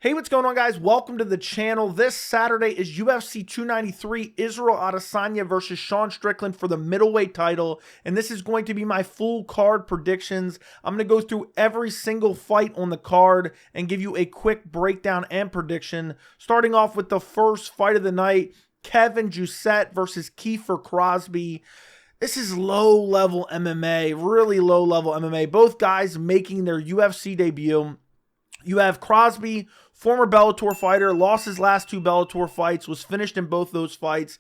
Hey, what's going on, guys? Welcome to the channel. This Saturday is UFC 293, Israel Adesanya versus Sean Strickland for the middleweight title, and this is going to be my full card predictions. I'm going to go through every single fight on the card and give you a quick breakdown and prediction, starting off with the first fight of the night, Kevin Jousset versus Kiefer Crosbie. This is low-level MMA, really low-level MMA. Both guys making their UFC debut. You have Crosbie, former Bellator fighter, lost his last two Bellator fights, was finished in both those fights,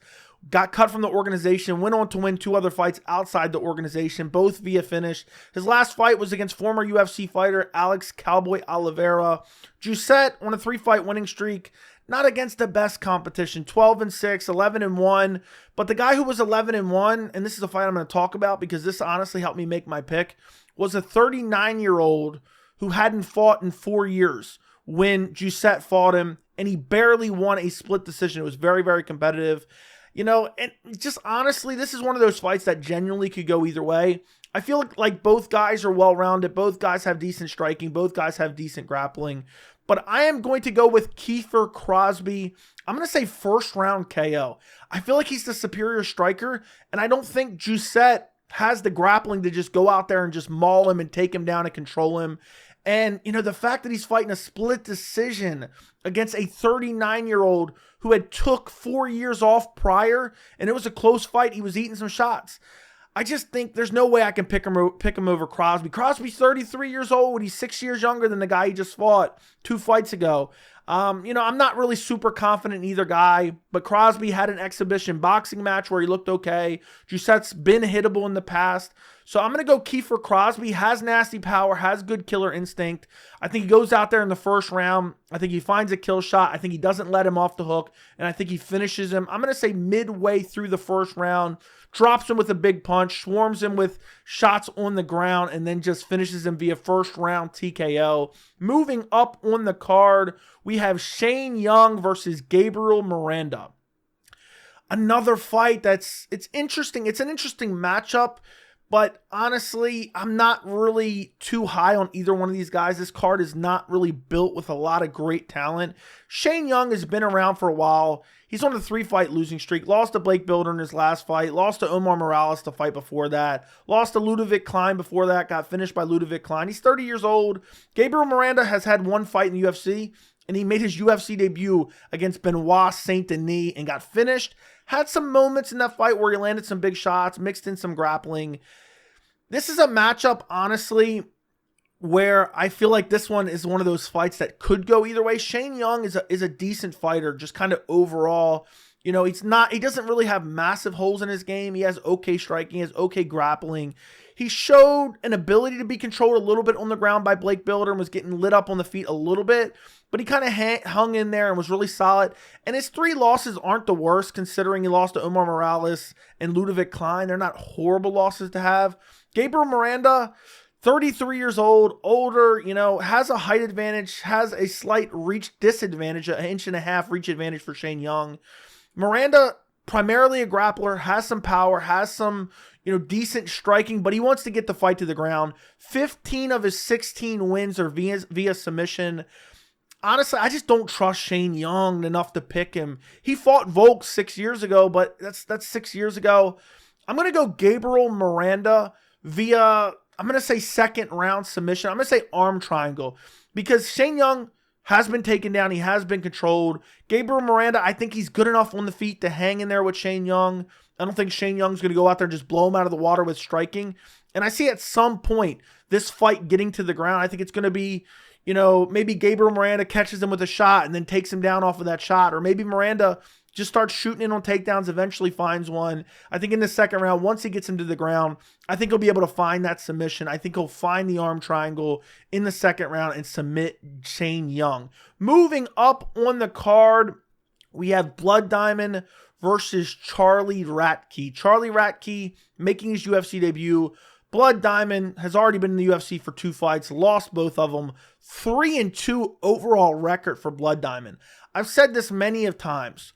got cut from the organization, went on to win two other fights outside the organization, both via finish. His last fight was against former UFC fighter Alex Cowboy Oliveira. Jousset on a 3-fight winning streak, not against the best competition, 12-6, 11-1, but the guy who was 11-1, and this is a fight I'm going to talk about because this honestly helped me make my pick, was a 39-year-old who hadn't fought in 4 years when Jousset fought him, and he barely won a split decision. It was very, very competitive. You know, and just honestly, this is one of those fights that genuinely could go either way. I feel like both guys are well-rounded. Both guys have decent striking. Both guys have decent grappling. But I am going to go with Kiefer Crosbie. I'm going to say first-round KO. I feel like he's the superior striker, and I don't think Jousset has the grappling to just go out there and just maul him and take him down and control him. And, you know, the fact that he's fighting a split decision against a 39-year-old who had took 4 years off prior, and it was a close fight. He was eating some shots. I just think there's no way I can pick him over Crosbie. Crosbie's 33 years old. He's 6 years younger than the guy he just fought 2 fights ago. You know, I'm not really super confident in either guy, but Crosbie had an exhibition boxing match where he looked okay. Jousset's been hittable in the past. So I'm going to go Kiefer Crosbie. Has nasty power, has good killer instinct. I think he goes out there in the first round. I think he finds a kill shot. I think he doesn't let him off the hook, and I think he finishes him. I'm going to say midway through the first round, drops him with a big punch, swarms him with shots on the ground, and then just finishes him via first round TKO. Moving up on the card, we have Shane Jung versus Gabriel Miranda. Another fight it's interesting. It's an interesting matchup, but honestly, I'm not really too high on either one of these guys. This card is not really built with a lot of great talent. Shane Jung has been around for a while. He's on a 3-fight losing streak. Lost to Blake Builder in his last fight. Lost to Omar Morales the fight before that. Lost to Ludovic Klein before that. Got finished by Ludovic Klein. He's 30 years old. Gabriel Miranda has had one fight in the UFC, and he made his UFC debut against Benoit Saint Denis and got finished. Had some moments in that fight where he landed some big shots, mixed in some grappling. This is a matchup, honestly, where I feel like this one is one of those fights that could go either way. Shane Jung is a decent fighter, just kind of overall. You know, he doesn't really have massive holes in his game. He has okay striking, he has okay grappling. He showed an ability to be controlled a little bit on the ground by Blake Builder and was getting lit up on the feet a little bit, but he kind of hung in there and was really solid. And his 3 losses aren't the worst, considering he lost to Omar Morales and Ludovic Klein. They're not horrible losses to have. Gabriel Miranda, 33 years old, older, you know, has a height advantage, has a slight reach disadvantage, an 1.5 inch reach advantage for Shane Jung. Miranda, primarily a grappler, has some power, has some, you know, decent striking, but he wants to get the fight to the ground. 15 of his 16 wins are via submission. Honestly, I just don't trust Shane Jung enough to pick him. He fought Volk 6 years ago, but that's 6 years ago. I'm going to go Gabriel Miranda via, I'm going to say second round submission. I'm going to say arm triangle because Shane Jung has been taken down. He has been controlled. Gabriel Miranda, I think he's good enough on the feet to hang in there with Shane Jung. I don't think Shane Jung's going to go out there and just blow him out of the water with striking. And I see at some point this fight getting to the ground. I think it's going to be, you know, maybe Gabriel Miranda catches him with a shot and then takes him down off of that shot. Or maybe Miranda just starts shooting in on takedowns, eventually finds one. I think in the second round, once he gets him to the ground, I think he'll be able to find that submission. I think he'll find the arm triangle in the second round and submit Shane Jung. Moving up on the card, we have Blood Diamond versus Charlie Radtke. Charlie Radtke making his UFC debut. Blood Diamond has already been in the UFC for 2 fights, lost both of them. 3-2 overall record for Blood Diamond. I've said this many of times.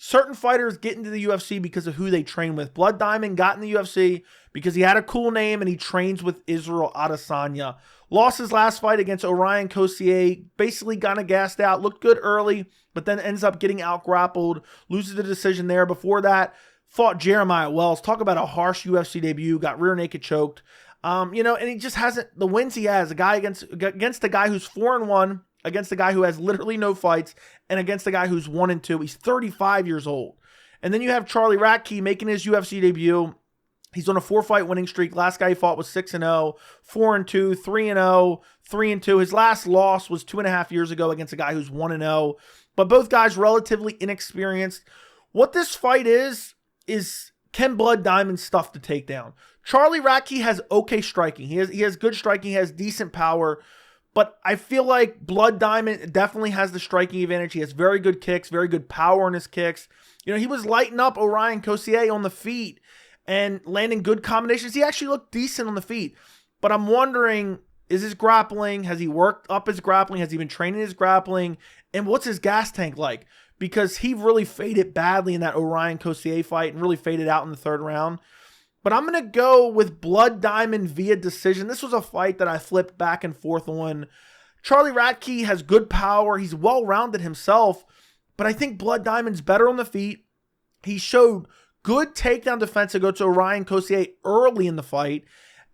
certain fighters get into the UFC because of who they train with. Blood Diamond got in the UFC because he had a cool name and he trains with Israel Adesanya. Lost his last fight against Orion Cosce, basically kind of gassed out, looked good early, but then ends up getting out-grappled, loses the decision there. Before that, fought Jeremiah Wells. Talk about a harsh UFC debut, got rear naked choked. And he just hasn't, the wins he has, a guy against a guy who's 4-1, against a guy who has literally no fights, and against a guy who's 1-2. He's 35 years old. And then you have Charlie Radtke making his UFC debut. He's on a 4-fight winning streak. Last guy he fought was 6-0, 4-2, 3-0, 3-2. His last loss was 2.5 years ago against a guy who's 1-0. But both guys relatively inexperienced. What this fight is can Blood Diamond stuff the takedown? Charlie Radtke has okay striking. He has good striking. He has decent power. But I feel like Blood Diamond definitely has the striking advantage. He has very good kicks, very good power in his kicks. He was lighting up Orion Cosce on the feet and landing good combinations. He actually looked decent on the feet. But I'm wondering, is his grappling? Has he worked up his grappling? Has he been training his grappling? And what's his gas tank like? Because he really faded badly in that Orion Cosce fight and really faded out in the third round. But I'm going to go with Blood Diamond via decision. This was a fight that I flipped back and forth on. Charlie Radtke has good power. He's well-rounded himself. But I think Blood Diamond's better on the feet. He showed good takedown defense against Orion Cosce early in the fight.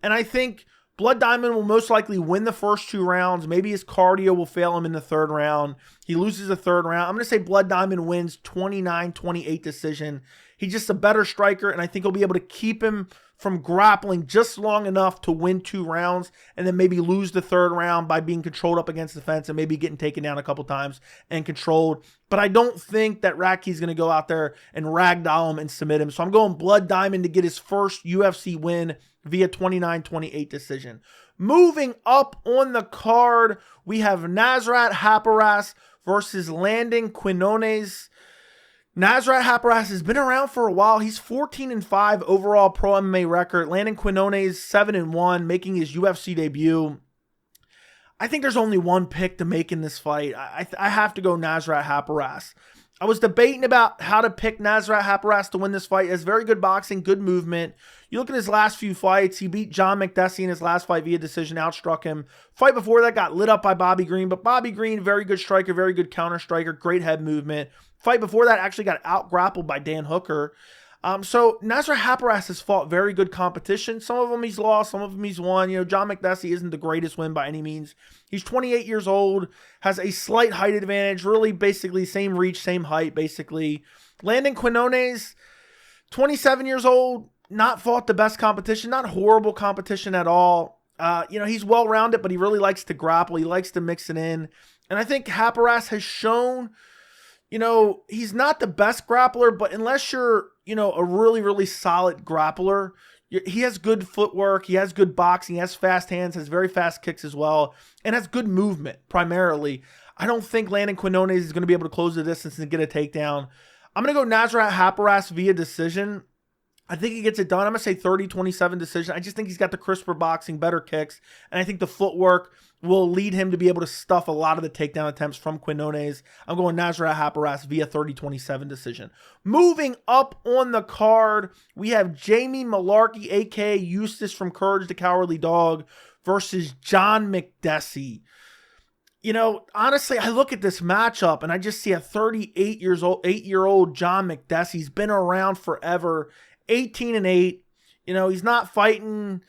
And I think Blood Diamond will most likely win the first 2 rounds. Maybe his cardio will fail him in the third round. He loses the third round. I'm going to say Blood Diamond wins 29-28 decision. He's just a better striker, and I think he'll be able to keep him from grappling just long enough to win 2 rounds and then maybe lose the third round by being controlled up against the fence and maybe getting taken down a couple times and controlled. But I don't think that Radtke's going to go out there and ragdoll him and submit him. So I'm going Blood Diamond to get his first UFC win via 29-28 decision. Moving up on the card, we have Nasrat Haqparast versus Landon Quiñones. Nasrat Haqparast has been around for a while. He's 14-5 overall pro MMA record. Landon Quiñones 7-1, making his UFC debut. I think there's only one pick to make in this fight. I have to go Nasrat Haqparast. I was debating about how to pick Nasrat Haqparast to win this fight. He has very good boxing, good movement. You look at his last few fights, he beat John Makdessi in his last fight via decision, outstruck him. Fight before that got lit up by Bobby Green, but Bobby Green, very good striker, very good counter striker, great head movement. Fight before that actually got out-grappled by Dan Hooker. So Nasrat Haqparast has fought very good competition. Some of them he's lost, some of them he's won. John Makdessi isn't the greatest win by any means. He's 28 years old, has a slight height advantage, really basically same reach, same height, basically. Landon Quiñones, 27 years old, not fought the best competition, not horrible competition at all. He's well-rounded, but he really likes to grapple. He likes to mix it in. And I think Haqparast has shown, he's not the best grappler, but unless you're, a really, really solid grappler, he has good footwork, he has good boxing, he has fast hands, has very fast kicks as well, and has good movement, primarily. I don't think Landon Quiñones is going to be able to close the distance and get a takedown. I'm going to go Nasrat Haqparast via decision. I think he gets it done. I'm going to say 30-27 decision. I just think he's got the crisper boxing, better kicks, and I think the footwork will lead him to be able to stuff a lot of the takedown attempts from Quiñones. I'm going Nasrat Haqparast via 30-27 decision. Moving up on the card, we have Jamie Mullarkey, a.k.a. Eustace from Courage the Cowardly Dog, versus John Makdessi. Honestly, I look at this matchup and I just see a 8-year-old John Makdessi. He's been around forever, 18-8. He's not fighting,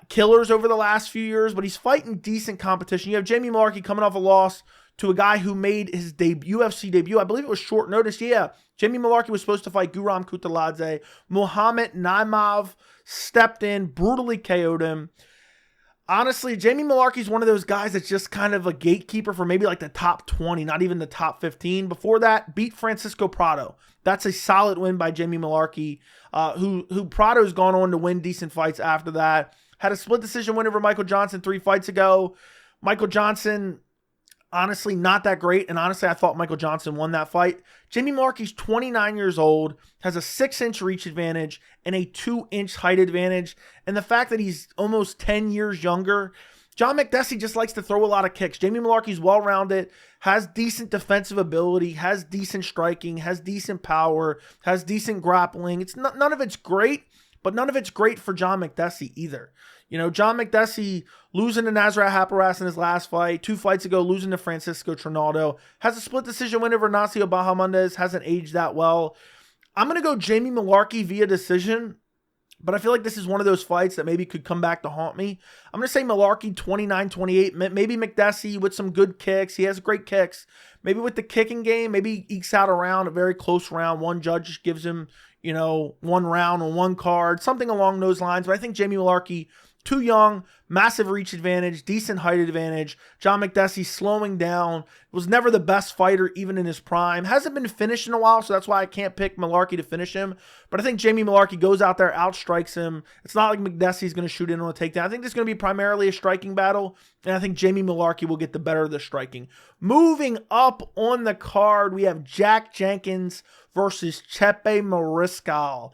killers over the last few years, but he's fighting decent competition. You have Jamie Mullarkey coming off a loss to a guy who made his UFC debut. I believe it was short notice. Yeah, Jamie Mullarkey was supposed to fight Guram Kutladze. Muhammad Naimov stepped in, brutally KO'd him. Honestly, Jamie Mullarkey is one of those guys that's just kind of a gatekeeper for maybe like the top 20, not even the top 15. Before that, beat Francisco Prado. That's a solid win by Jamie Mullarkey, who Prado's gone on to win decent fights after that. Had a split decision win over Michael Johnson 3 fights ago. Michael Johnson, honestly, not that great. And honestly, I thought Michael Johnson won that fight. Jamie Mullarkey's 29 years old, has a 6-inch reach advantage and a 2-inch height advantage. And the fact that he's almost 10 years younger, John Makdessi just likes to throw a lot of kicks. Jamie Mullarkey's well-rounded, has decent defensive ability, has decent striking, has decent power, has decent grappling. It's not, none of it's great, but none of it's great for John Makdessi either. You know, John Makdessi losing to Nasrat Haqparast in his last fight, 2 fights ago losing to Francisco Trinaldo, has a split decision win over Ignacio Bahamondes, hasn't aged that well. I'm going to go Jamie Mullarkey via decision, but I feel like this is one of those fights that maybe could come back to haunt me. I'm going to say Mullarkey 29-28, maybe Makdessi with some good kicks. He has great kicks. Maybe with the kicking game, maybe he ekes out a round, a very close round. One judge just gives him, you know, 1 round on 1 card, something along those lines. But I think Jamie Mullarkey, too young, massive reach advantage, decent height advantage. John Makdessi slowing down, was never the best fighter even in his prime. Hasn't been finished in a while, so that's why I can't pick Mullarkey to finish him. But I think Jamie Mullarkey goes out there, outstrikes him. It's not like Makdessi's going to shoot in on a takedown. I think this is going to be primarily a striking battle, and I think Jamie Mullarkey will get the better of the striking. Moving up on the card, we have Jack Jenkins versus Chepe Mariscal.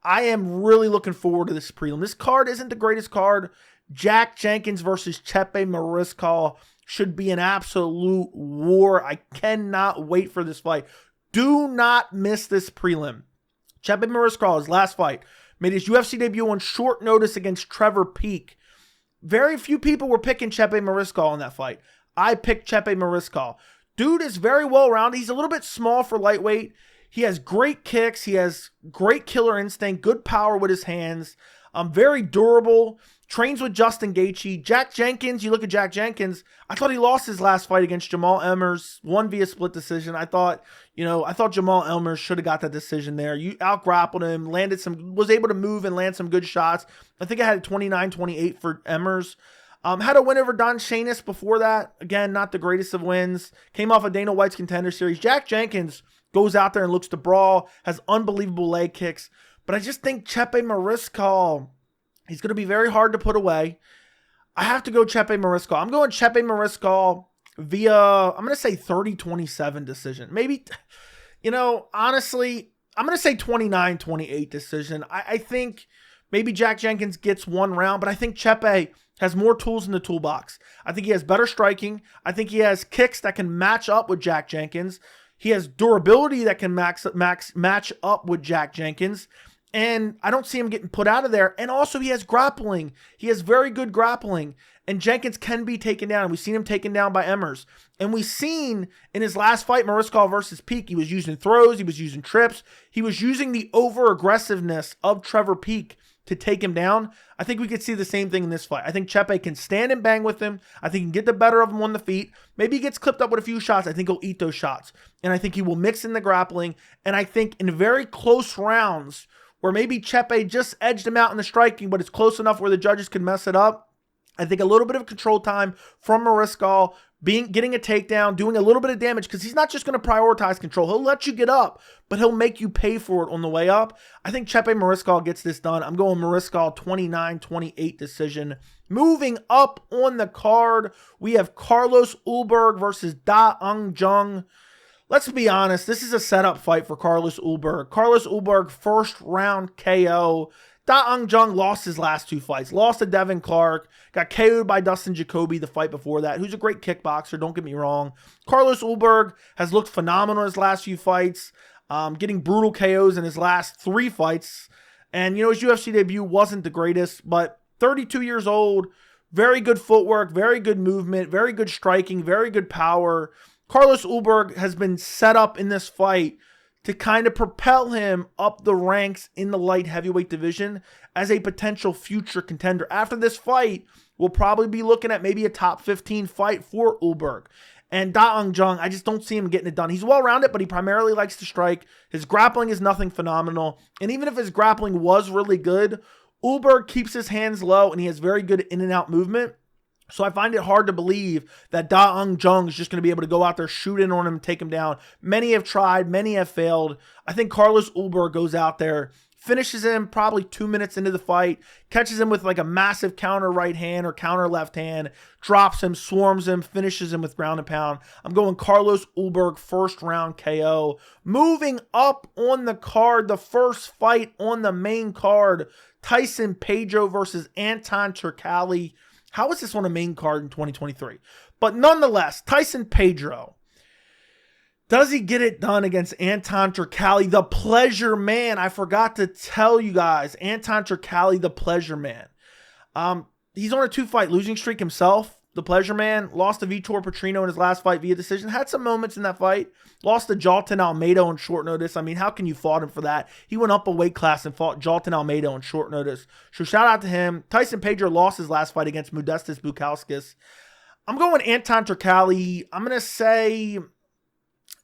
I am really looking forward to this prelim. This card isn't the greatest card. Jack Jenkins versus Chepe Mariscal should be an absolute war. I cannot wait for this fight. Do not miss this prelim. Chepe Mariscal, his last fight, made his UFC debut on short notice against Trevor Peek. Very few people were picking Chepe Mariscal in that fight. I picked Chepe Mariscal. Dude is very well-rounded. He's a little bit small for lightweight. He has great kicks. He has great killer instinct, good power with his hands. Very durable. Trains with Justin Gaethje. Jack Jenkins, you look at Jack Jenkins, I thought he lost his last fight against Jamal Emmers, won via split decision. I thought Jamal Emmers should have got that decision there. You out-grappled him, was able to move and land some good shots. I think I had 29-28 for Emmers. Had a win over Don Shainis before that. Again, not the greatest of wins. Came off of Dana White's Contender Series. Jack Jenkins goes out there and looks to brawl, has unbelievable leg kicks. But I just think Chepe Mariscal, he's going to be very hard to put away. I have to go Chepe Mariscal. I'm going Chepe Mariscal via, I'm going to say 30-27 decision. Maybe, honestly, I'm going to say 29-28 decision. I think maybe Jack Jenkins gets 1 round, but I think Chepe has more tools in the toolbox. I think he has better striking. I think he has kicks that can match up with Jack Jenkins. He has durability that can match up with Jack Jenkins. And I don't see him getting put out of there. And also he has grappling. He has very good grappling. And Jenkins can be taken down. We've seen him taken down by Emmers. And we've seen in his last fight, Mariscal versus Peek, he was using throws. He was using trips. He was using the over-aggressiveness of Trevor Peek to take him down. I think we could see the same thing in this fight. I think Chepe can stand and bang with him. I think he can get the better of him on the feet. Maybe he gets clipped up with a few shots. I think he'll eat those shots. And I think he will mix in the grappling. And I think in very close rounds, where maybe Chepe just edged him out in the striking, but it's close enough where the judges can mess it up, I think a little bit of control time from Mariscal, getting a takedown, doing a little bit of damage, because he's not just going to prioritize control. He'll let you get up, but he'll make you pay for it on the way up. I think Chepe Mariscal gets this done. I'm going Mariscal 29-28 decision. Moving up on the card, we have Carlos Ulberg versus Da Un Jung. Let's be honest, this is a setup fight for Carlos Ulberg. Carlos Ulberg, first round KO. Da Un Jung lost his last 2 fights. Lost to Devin Clark. Got KO'd by Dustin Jacoby the fight before that, who's a great kickboxer, don't get me wrong. Carlos Ulberg has looked phenomenal in his last few fights, getting brutal KOs in his last 3 fights. And, his UFC debut wasn't the greatest, but 32 years old, very good footwork, very good movement, very good striking, very good power. Carlos Ulberg has been set up in this fight to kind of propel him up the ranks in the light heavyweight division as a potential future contender. After this fight, we'll probably be looking at maybe a top 15 fight for Ulberg. And Da Un Jung, I just don't see him getting it done. He's well-rounded, but he primarily likes to strike. His grappling is nothing phenomenal. And even if his grappling was really good, Ulberg keeps his hands low and he has very good in and out movement. So I find it hard to believe that Da Un Jung is just going to be able to go out there, shoot in on him, and take him down. Many have tried. Many have failed. I think Carlos Ulberg goes out there, finishes him probably 2 minutes into the fight, catches him with like a massive counter right hand or counter left hand, drops him, swarms him, finishes him with ground and pound. I'm going Carlos Ulberg, first round KO. Moving up on the card, the first fight on the main card, Tyson Pedro versus Anton Turkalj. How is this on a main card in 2023? But nonetheless, Tyson Pedro. Does he get it done against Anton Turkalj, the pleasure man? I forgot to tell you guys, Anton Turkalj, the pleasure man. He's on a 2-fight losing streak himself. The pleasure man lost to Vitor Petrino in his last fight via decision. Had some moments in that fight. Lost to Jailton Almeida on short notice. I mean, how can you fault him for that? He went up a weight class and fought Jailton Almeida on short notice. So shout out to him. Tyson Pedro lost his last fight against Modestas Bukauskas. I'm going Anton Turkalj. I'm going to say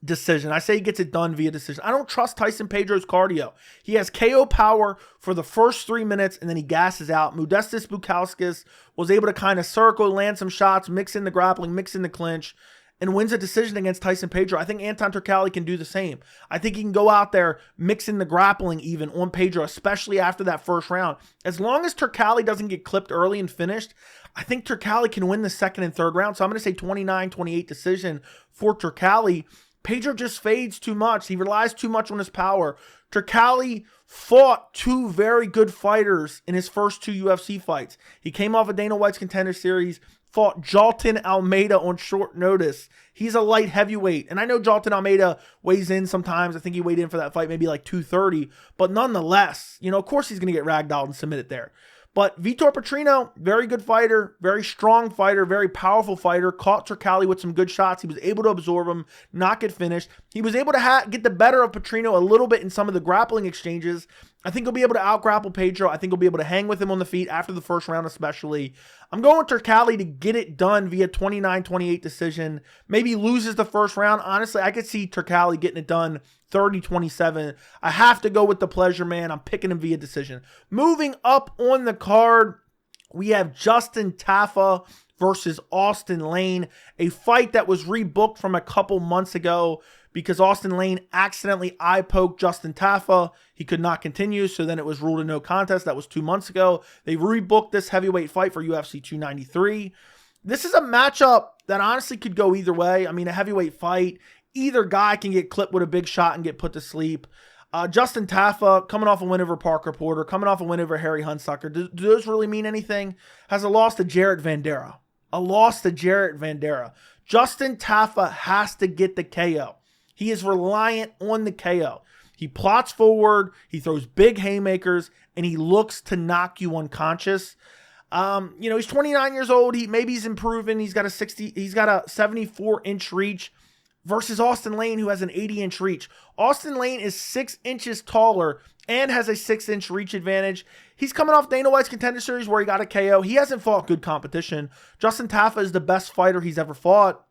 decision. I say he gets it done via decision. I don't trust Tyson Pedro's cardio. He has KO power for the first 3 minutes and then he gasses out. Modestas Bukauskas was able to kind of circle, land some shots, mix in the grappling, mix in the clinch, and wins a decision against Tyson Pedro. I think Anton Turkalj can do the same. I think he can go out there, mix in the grappling even on Pedro, especially after that first round. As long as Turkalj doesn't get clipped early and finished, I think Turkalj can win the second and third round. So I'm going to say 29-28 decision for Turkalj. Pedro just fades too much. He relies too much on his power. Turkalj fought 2 very good fighters in his first 2 UFC fights. He came off of Dana White's Contender Series, fought Jailton Almeida on short notice. He's a light heavyweight. And I know Jailton Almeida weighs in sometimes. I think he weighed in for that fight maybe like 230. But nonetheless, of course he's going to get ragdolled and submitted there. But Vitor Petrino, very good fighter, very strong fighter, very powerful fighter, caught Turkalj with some good shots. He was able to absorb him, not get finished. He was able to get the better of Petrino a little bit in some of the grappling exchanges. I think he'll be able to out-grapple Pedro. I think he'll be able to hang with him on the feet after the first round especially. I'm going with Turkalj to get it done via 29-28 decision. Maybe loses the first round. Honestly, I could see Turkalj getting it done 30-27. I have to go with the pleasure man. I'm picking him via decision. Moving up on the card, we have Justin Tafa versus Austen Lane, a fight that was rebooked from a couple months ago because Austen Lane accidentally eye-poked Justin Tafa. He could not continue, so then it was ruled a no contest. That was 2 months ago. They rebooked this heavyweight fight for UFC 293. This is a matchup that honestly could go either way. I mean, a heavyweight fight, either guy can get clipped with a big shot and get put to sleep. Justin Tafa, coming off a win over Parker Porter, coming off a win over Harry Hunsucker. Do those really mean anything? Has a loss to Jarrett Vandera. Justin Tafa has to get the KO. He is reliant on the KO. He plots forward, he throws big haymakers, and he looks to knock you unconscious. He's 29 years old. Maybe he's improving. He's got a 74-inch reach versus Austen Lane, who has an 80-inch reach. Austen Lane is 6 inches taller and has a 6-inch reach advantage. He's coming off Dana White's Contender Series where he got a KO. He hasn't fought good competition. Justin Tafa is the best fighter he's ever fought.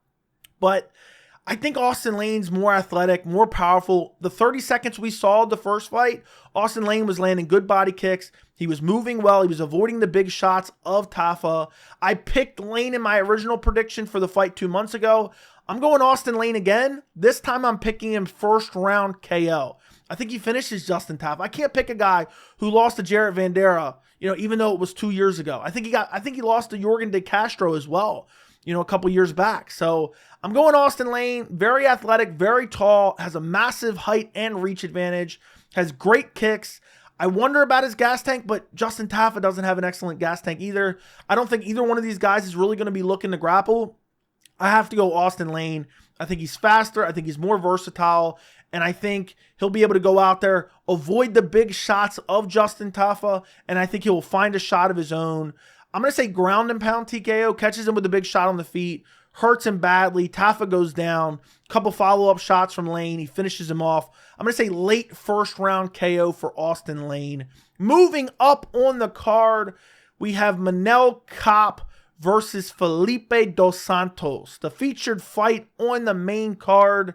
But I think Austen Lane's more athletic, more powerful. The 30 seconds we saw the first fight, Austen Lane was landing good body kicks. He was moving well. He was avoiding the big shots of Tafa. I picked Lane in my original prediction for the fight 2 months ago. I'm going Austen Lane again. This time I'm picking him first round KO. I think he finishes Justin Tafa. I can't pick a guy who lost to Jarrett Vandera, even though it was 2 years ago. I think he lost to Jorgen De Castro as well, a couple years back. So I'm going Austen Lane, very athletic, very tall, has a massive height and reach advantage, has great kicks. I wonder about his gas tank, but Justin Tafa doesn't have an excellent gas tank either. I don't think either one of these guys is really going to be looking to grapple. I have to go Austen Lane. I think he's faster. I think he's more versatile. And I think he'll be able to go out there, avoid the big shots of Justin Tafa, and I think he will find a shot of his own. I'm going to say ground and pound TKO, catches him with a big shot on the feet, hurts him badly. Tafa goes down. Couple follow-up shots from Lane. He finishes him off. I'm going to say late first round KO for Austen Lane. Moving up on the card, we have Manel Kape versus Felipe dos Santos, the featured fight on the main card.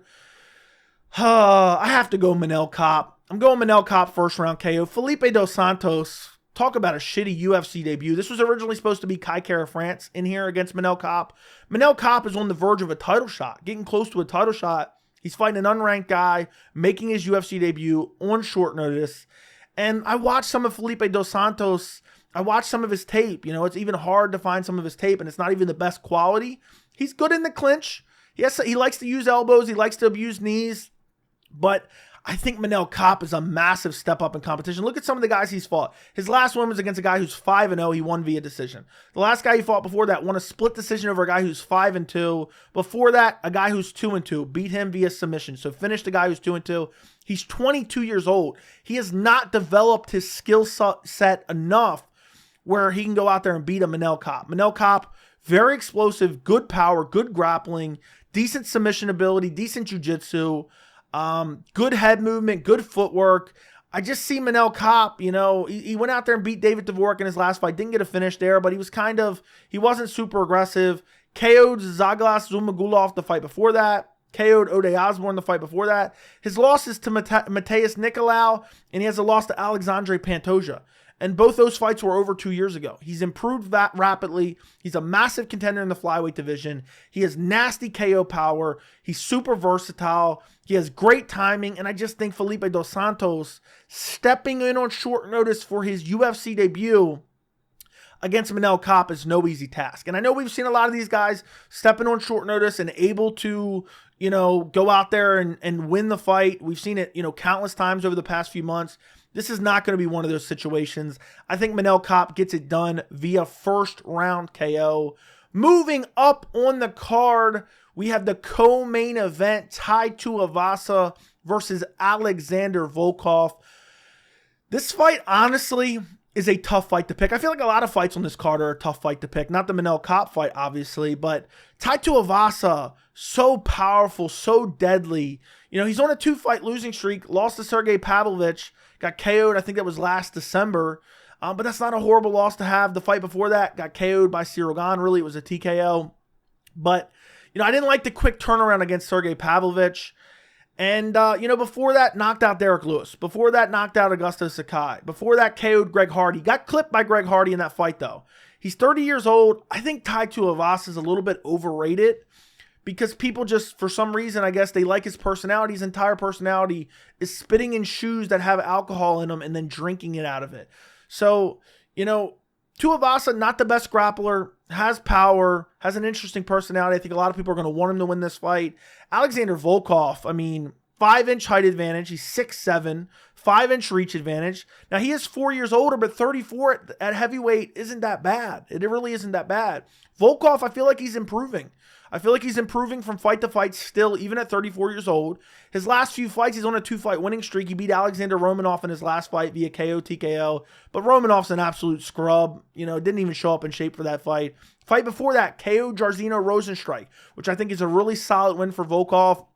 I have to go Manel Kape. I'm going Manel Kape first round KO. Felipe dos Santos, talk about a shitty UFC debut. This was originally supposed to be Kai Kara France in here against Manel Kape. Manel Kape is on the verge of a title shot, getting close to a title shot. He's fighting an unranked guy, making his UFC debut on short notice. And I watched some of Felipe dos Santos. I watched some of his tape. It's even hard to find some of his tape, and it's not even the best quality. He's good in the clinch. Yes, he likes to use elbows. He likes to abuse knees. But I think Manel Kape is a massive step up in competition. Look at some of the guys he's fought. His last one was against a guy who's 5-0. He won via decision. The last guy he fought before that won a split decision over a guy who's 5-2. Before that, a guy who's 2-2 beat him via submission. So finished the guy who's 2-2. He's 22 years old. He has not developed his skill set enough where he can go out there and beat a Manel Kape. Manel Kape, very explosive, good power, good grappling, decent submission ability, decent jiu-jitsu. Good head movement, good footwork. I just see Manel Kape, he went out there and beat David Dvorak in his last fight. Didn't get a finish there, but he wasn't super aggressive. KO'd Zaglas Zumagulov the fight before that. KO'd Ode Osborne the fight before that. His loss is to Mateus Nicolau, and he has a loss to Alexandre Pantoja. And both those fights were over 2 years ago. He's improved that rapidly. He's a massive contender in the flyweight division. He has nasty KO power. He's super versatile. He has great timing. And I just think Felipe dos Santos stepping in on short notice for his UFC debut against Manel Kape is no easy task. And I know we've seen a lot of these guys stepping on short notice and able to, go out there and win the fight. We've seen it, countless times over the past few months. This is not going to be one of those situations. I think Manel Kape gets it done via first round KO. Moving up on the card, we have the co-main event, Tai Tuivasa versus Alexander Volkov. This fight, honestly, is a tough fight to pick. I feel like a lot of fights on this card are a tough fight to pick. Not the Manel Kape fight, obviously, but Tai Tuivasa, so powerful, so deadly. He's on a 2-fight losing streak, lost to Sergey Pavlovich, got KO'd, I think that was last December. But that's not a horrible loss to have. The fight before that got KO'd by Ciryl Gane. Really, it was a TKO. But, I didn't like the quick turnaround against Sergey Pavlovich. And, before that, knocked out Derek Lewis. Before that, knocked out Augusto Sakai. Before that, KO'd Greg Hardy. Got clipped by Greg Hardy in that fight, though. He's 30 years old. I think Tai Tuivasa is a little bit overrated because people just, for some reason, I guess they like his personality. His entire personality is spitting in shoes that have alcohol in them and then drinking it out of it. So, Tuivasa, not the best grappler, has power, has an interesting personality. I think a lot of people are going to want him to win this fight. Alexander Volkov, 5-inch height advantage. He's 6'7", 5-inch reach advantage. Now, he is 4 years older, but 34 at heavyweight isn't that bad. It really isn't that bad. Volkov, I feel like he's improving. I feel like he's improving from fight to fight still, even at 34 years old. His last few fights, he's on a 2-fight winning streak. He beat Alexander Romanov in his last fight via KO, TKO. But Romanov's an absolute scrub. Didn't even show up in shape for that fight. Fight before that, KO Jairzinho Rosenstrike, which I think is a really solid win for Volkov.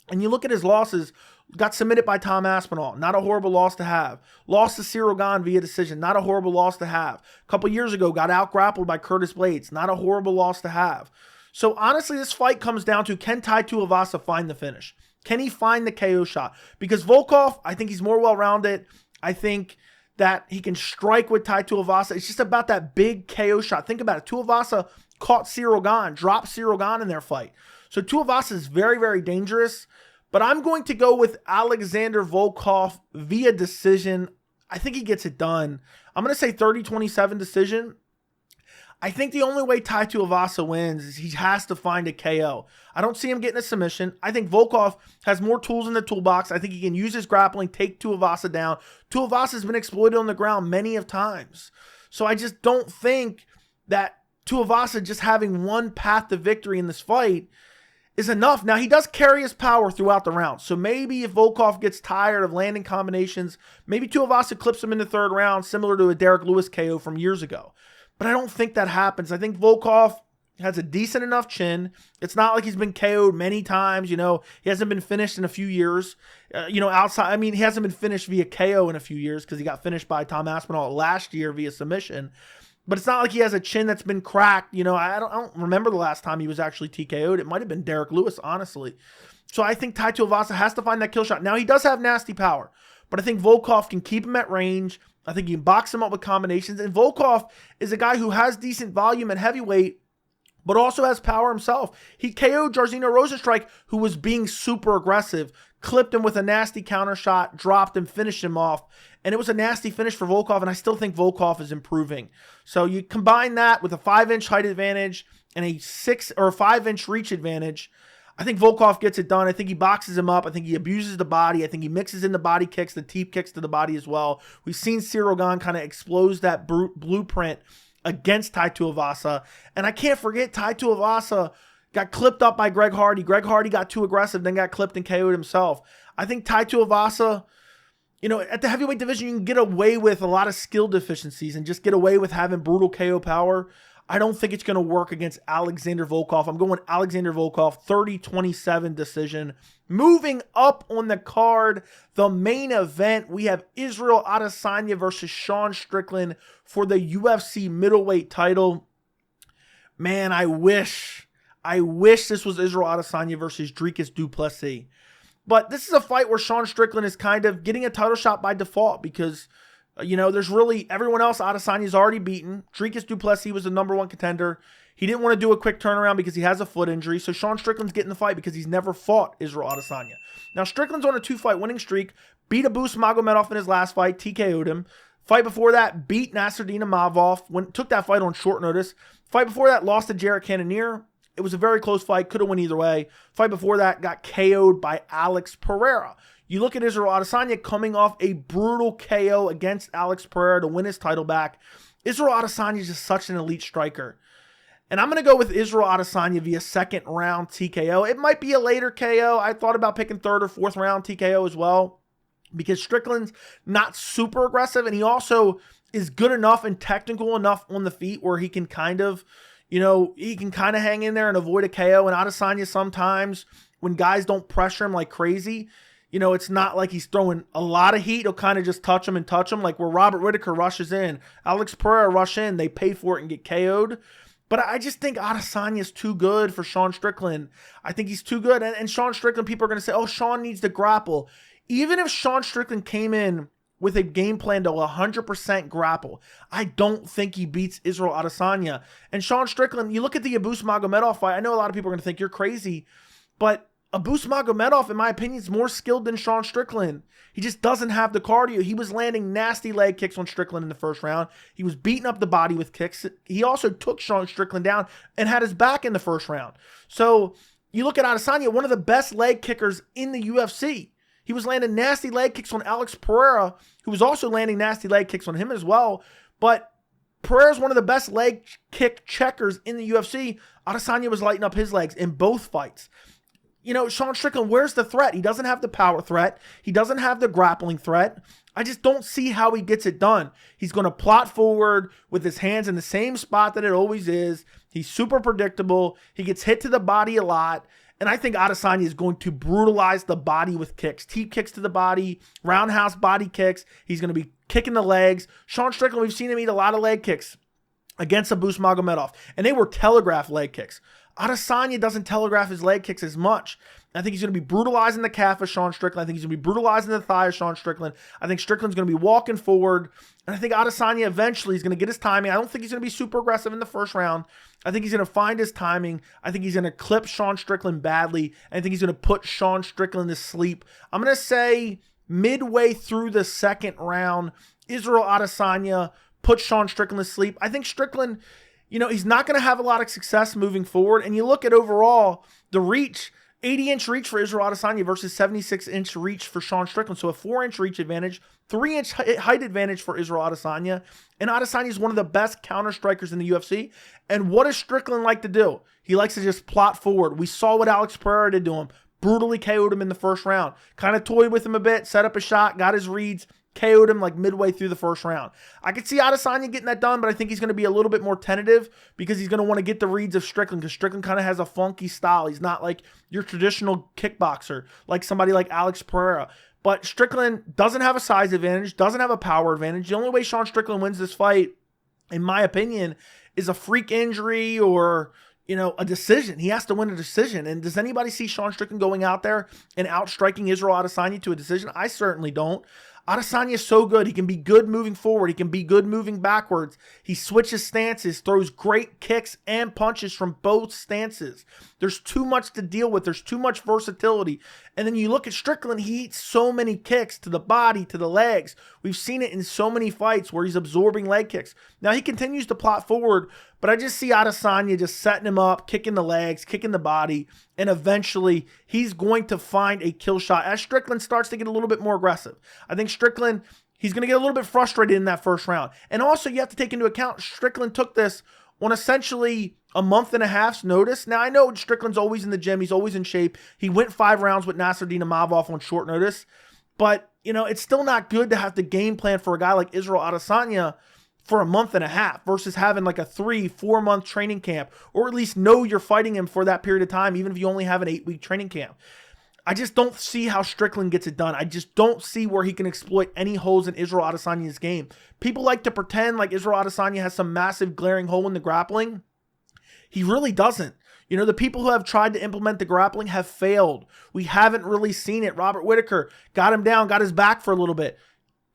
And you look at his losses, got submitted by Tom Aspinall. Not a horrible loss to have. Lost to Ciryl Gane via decision. Not a horrible loss to have. A couple years ago, got out-grappled by Curtis Blades. Not a horrible loss to have. So honestly, this fight comes down to, can Tai Tuivasa find the finish? Can he find the KO shot? Because Volkov, I think he's more well-rounded. I think that he can strike with Tai Tuivasa. It's just about that big KO shot. Think about it. Tuivasa caught Ciryl Gane, dropped Ciryl Gane in their fight. So Tuivasa is very, very dangerous. But I'm going to go with Alexander Volkov via decision. I think he gets it done. I'm going to say 30-27 decision. I think the only way Tai Tuivasa wins is he has to find a KO. I don't see him getting a submission. I think Volkov has more tools in the toolbox. I think he can use his grappling, take Tuivasa down. Tuivasa has been exploited on the ground many of times. So I just don't think that Tuivasa just having one path to victory in this fight is enough. Now, he does carry his power throughout the round. So maybe if Volkov gets tired of landing combinations, maybe Tuivasa clips him in the third round, similar to a Derek Lewis KO from years ago. But I don't think that happens. I think Volkov has a decent enough chin. It's not like he's been KO'd many times. He hasn't been finished in a few years. He hasn't been finished via KO in a few years because he got finished by Tom Aspinall last year via submission. But it's not like he has a chin that's been cracked. I don't remember the last time he was actually TKO'd. It might have been Derek Lewis, honestly. So I think Tai Tuivasa has to find that kill shot. Now, he does have nasty power, but I think Volkov can keep him at range. I think he can box him up with combinations. And Volkov is a guy who has decent volume at heavyweight, but also has power himself. He KO'd Jairzinho Rosenstrike, who was being super aggressive, clipped him with a nasty counter shot, dropped him, finished him off. And it was a nasty finish for Volkov, and I still think Volkov is improving. So you combine that with a 5-inch height advantage and a 6 or 5-inch reach advantage. I think Volkov gets it done. I think he boxes him up. I think he abuses the body. I think he mixes in the body kicks, the teep kicks to the body as well. We've seen Ciryl Gane kind of expose that blueprint against Tai Tuivasa. And I can't forget Tai Tuivasa got clipped up by Greg Hardy. Greg Hardy got too aggressive, then got clipped and KO'd himself. I think Tai Tuivasa, you know, at the heavyweight division, you can get away with a lot of skill deficiencies and just get away with having brutal KO power. I don't think it's going to work against Alexander Volkov. I'm going Alexander Volkov, 30-27 decision. Moving up on the card, the main event, we have Israel Adesanya versus Sean Strickland for the UFC middleweight title. Man, I wish this was Israel Adesanya versus Dricus du Plessis. But this is a fight where Sean Strickland is kind of getting a title shot by default because, you know, there's really everyone else Adesanya's already beaten. Dricus du Plessis was the #1 contender. He didn't want to do a quick turnaround because he has a foot injury. So Sean Strickland's getting the fight because he's never fought Israel Adesanya. Now, Strickland's on a 2-fight winning streak. Beat Abus Magomedov in his last fight. TKO'd him. Fight before that, beat Nasrat Imavov. Took that fight on short notice. Fight before that, lost to Jared Cannonier. It was a very close fight. Could have went either way. Fight before that, got KO'd by Alex Pereira. You look at Israel Adesanya coming off a brutal KO against Alex Pereira to win his title back. Israel Adesanya is just such an elite striker. And I'm going to go with Israel Adesanya via second round TKO. It might be a later KO. I thought about picking third or fourth round TKO as well, because Strickland's not super aggressive, and he also is good enough and technical enough on the feet where he can kind of, you know, he can kind of hang in there and avoid a KO. And Adesanya sometimes, when guys don't pressure him like crazy, you know, it's not like he's throwing a lot of heat. He'll kind of just touch him, like where Robert Whittaker rushes in. Alex Pereira rush in, they pay for it and get KO'd. But I just think Adesanya is too good for Sean Strickland. I think he's too good. And Sean Strickland, people are going to say, oh, Sean needs to grapple. Even if Sean Strickland came in with a game plan to 100% grapple, I don't think he beats Israel Adesanya. And Sean Strickland, you look at the Abus Magomedov fight, I know a lot of people are going to think you're crazy, but Abus Magomedov, in my opinion, is more skilled than Sean Strickland. He just doesn't have the cardio. He was landing nasty leg kicks on Strickland in the first round. He was beating up the body with kicks. He also took Sean Strickland down and had his back in the first round. So you look at Adesanya, one of the best leg kickers in the UFC. He was landing nasty leg kicks on Alex Pereira, who was also landing nasty leg kicks on him as well. But Pereira's one of the best leg kick checkers in the UFC. Adesanya was lighting up his legs in both fights. You know, Sean Strickland, where's the threat? He doesn't have the power threat. He doesn't have the grappling threat. I just don't see how he gets it done. He's going to plot forward with his hands in the same spot that it always is. He's super predictable. He gets hit to the body a lot. And I think Adesanya is going to brutalize the body with kicks. Teep kicks to the body, roundhouse body kicks. He's going to be kicking the legs. Sean Strickland, we've seen him eat a lot of leg kicks against Abus Magomedov. And they were telegraphed leg kicks. Adesanya doesn't telegraph his leg kicks as much. I think he's going to be brutalizing the calf of Sean Strickland. I think he's going to be brutalizing the thigh of Sean Strickland. I think Strickland's going to be walking forward. And I think Adesanya eventually is going to get his timing. I don't think he's going to be super aggressive in the first round. I think he's going to find his timing. I think he's going to clip Sean Strickland badly. And I think he's going to put Sean Strickland to sleep. I'm going to say midway through the second round, Israel Adesanya put Sean Strickland to sleep. I think Strickland, you know, he's not going to have a lot of success moving forward. And you look at overall the reach, 80-inch reach for Israel Adesanya versus 76-inch reach for Sean Strickland. So a 4-inch reach advantage, 3-inch height advantage for Israel Adesanya. And Adesanya is one of the best counter strikers in the UFC. And what does Strickland like to do? He likes to just plot forward. We saw what Alex Pereira did to him. Brutally KO'd him in the first round. Kind of toyed with him a bit, set up a shot, got his reads, KO'd him like midway through the first round. I could see Adesanya getting that done, but I think he's going to be a little bit more tentative because he's going to want to get the reads of Strickland, because Strickland kind of has a funky style. He's not like your traditional kickboxer, like somebody like Alex Pereira. But Strickland doesn't have a size advantage, doesn't have a power advantage. The only way Sean Strickland wins this fight, in my opinion, is a freak injury or, you know, a decision. He has to win a decision. And does anybody see Sean Strickland going out there and outstriking Israel Adesanya to a decision? I certainly don't. Adesanya is so good. He can be good moving forward. He can be good moving backwards. He switches stances, throws great kicks and punches from both stances. There's too much to deal with. There's too much versatility. And then you look at Strickland, he eats so many kicks to the body, to the legs. We've seen it in so many fights where he's absorbing leg kicks. Now he continues to plot forward, but I just see Adesanya just setting him up, kicking the legs, kicking the body, and eventually he's going to find a kill shot as Strickland starts to get a little bit more aggressive. I think Strickland, he's going to get a little bit frustrated in that first round. And also you have to take into account Strickland took this on essentially a month and a half's notice. Now, I know Strickland's always in the gym. He's always in shape. He went 5 rounds with Nasrat on short notice. But, you know, it's still not good to have to game plan for a guy like Israel Adesanya for a month and a half versus having like a 3-4 month training camp, or at least know you're fighting him for that period of time, even if you only have an 8-week training camp. I just don't see how Strickland gets it done. I just don't see where he can exploit any holes in Israel Adesanya's game. People like to pretend like Israel Adesanya has some massive glaring hole in the grappling. He really doesn't. You know, the people who have tried to implement the grappling have failed. We haven't really seen it. Robert Whittaker got him down, got his back for a little bit.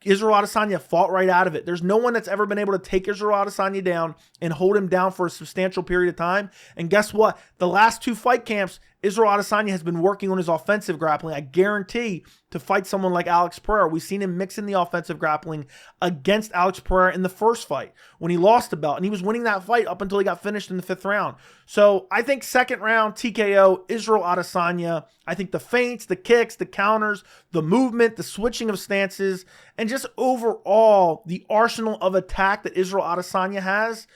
Israel Adesanya fought right out of it. There's no one that's ever been able to take Israel Adesanya down and hold him down for a substantial period of time. And guess what? The last 2 fight camps, Israel Adesanya has been working on his offensive grappling. I guarantee to fight someone like Alex Pereira. We've seen him mixing the offensive grappling against Alex Pereira in the first fight when he lost the belt. And he was winning that fight up until he got finished in the 5th round. So I think 2nd round, TKO, Israel Adesanya. I think the feints, the kicks, the counters, the movement, the switching of stances, and just overall the arsenal of attack that Israel Adesanya has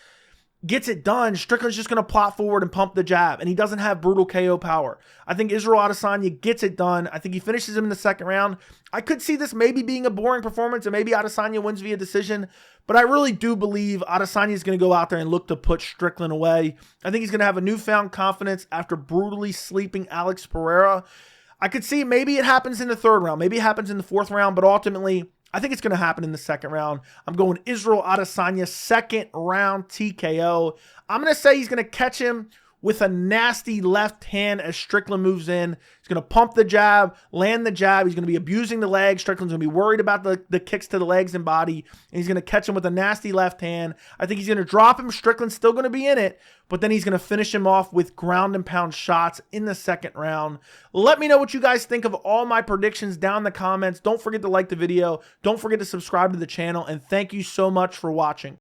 gets it done. Strickland's just going to plot forward and pump the jab, and he doesn't have brutal KO power. I think Israel Adesanya gets it done. I think he finishes him in the 2nd round. I could see this maybe being a boring performance, and maybe Adesanya wins via decision, but I really do believe Adesanya is going to go out there and look to put Strickland away. I think he's going to have a newfound confidence after brutally sleeping Alex Pereira. I could see maybe it happens in the 3rd round, maybe it happens in the 4th round, but ultimately I think it's going to happen in the 2nd round. I'm going Israel Adesanya, 2nd round TKO. I'm going to say he's going to catch him with a nasty left hand as Strickland moves in. He's going to pump the jab, land the jab. He's going to be abusing the legs. Strickland's going to be worried about the kicks to the legs and body, and he's going to catch him with a nasty left hand. I think he's going to drop him. Strickland's still going to be in it, but then he's going to finish him off with ground and pound shots in the 2nd round. Let me know what you guys think of all my predictions down in the comments. Don't forget to like the video. Don't forget to subscribe to the channel, and thank you so much for watching.